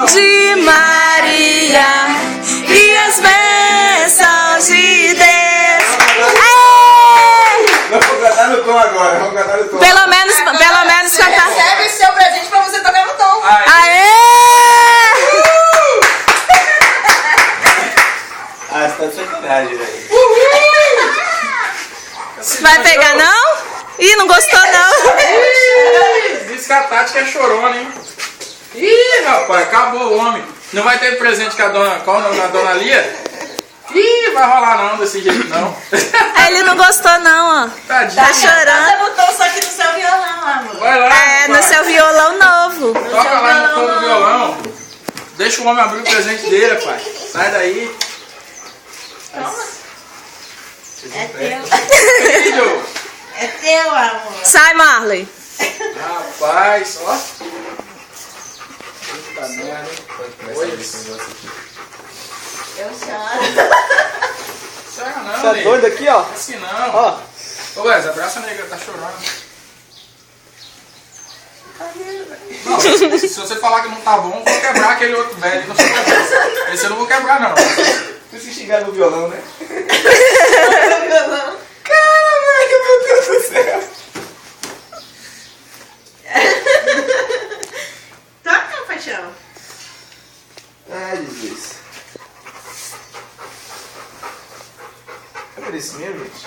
de Maria e as bênçãos de Deus. Vamos cantar no tom agora, vamos cantar no tom. Pelo menos cantar. Recebe seu presente pra você tocar no tom. Aê! Ah, você tá de sacanagem, velho. Vai pegar não? Ih, não gostou não. Diz que a Tati é chorona, hein? Ih, rapaz, acabou o homem. Não vai ter presente com a dona, qual o nome da dona Lia? Ih, vai rolar não, desse jeito não. Ele não gostou não, ó. Tadinho. Tá chorando. Você botou isso aqui no seu violão, amor. Vai lá, É, no rapaz. seu violão novo. Toca lá no tom do violão. Deixa o homem abrir o presente dele, pai. Sai daí. É teu. Filho. É teu, amor. Sai, Marley. Rapaz, ó. Puta merda, hein? Olha isso. Eu choro. Sério não, Você é nego. doido aqui, ó? Assim não. Ó. Ô, Wes, abraça a nega, tá chorando. Não, se você falar que não tá bom, eu vou quebrar aquele outro velho na sua cabeça. Esse eu não vou quebrar, não. Por isso que xingaram no violão, né? Violão. Caraca, meu Deus do céu. Toca, paixão. Ai, Jesus. É por isso mesmo, gente?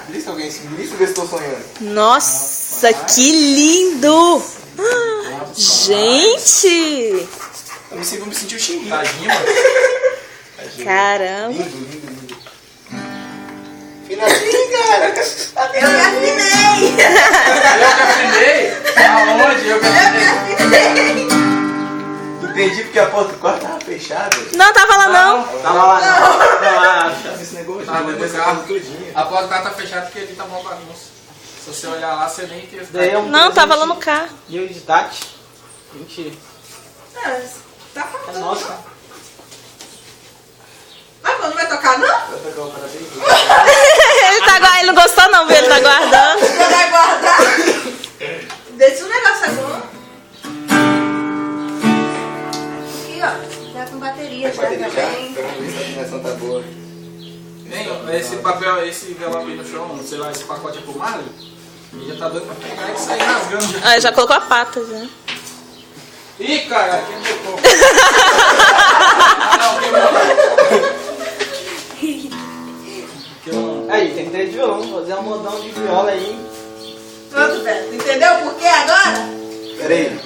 Belisca alguém, belisca ver se estou sonhando. Nossa, que lindo. Ah, gente. Eu me senti o xinguinho. Tadinho, mano. Caramba. Lindo, lindo, lindo. Finalzinho, cara. Eu me afinei. Eu que afinei? Aonde? Eu que afinei? Entendi porque a porta do quarto tava fechada. Não, tava lá não. Tava lá, não. Tava lá, esse negócio. Tava dentro do esse carro. tudinho. A porta do carro tá fechada porque ali tá uma bagunça. Se você olhar lá, você nem tem. Daí é um Não, tava lá presente no carro. E o de Tati? Mentira. Tá faltando. É nossa. Mas quando vai tocar, não? Vou tocar um parabéns. Ele não gostou não, viu? Ele tá guardando. Você vai guardar. Deixa o negócio agora. Aqui, ó. Já com bateria, já Bateria já? também. Então vamos ver se a afinação tá boa. Nem, esse papel, esse violão aí no chão, sei lá, esse pacote é pro Marley. Ele já tá doido pra pegar e sair rasgando já. Ah, já colocou a pata, já. Ih, cara, quem tocou? Ah, não, queimou não. Aí, tem 3 violão, fazer um modão de viola aí. Pronto, Beto. Entendeu por quê agora? Pera aí.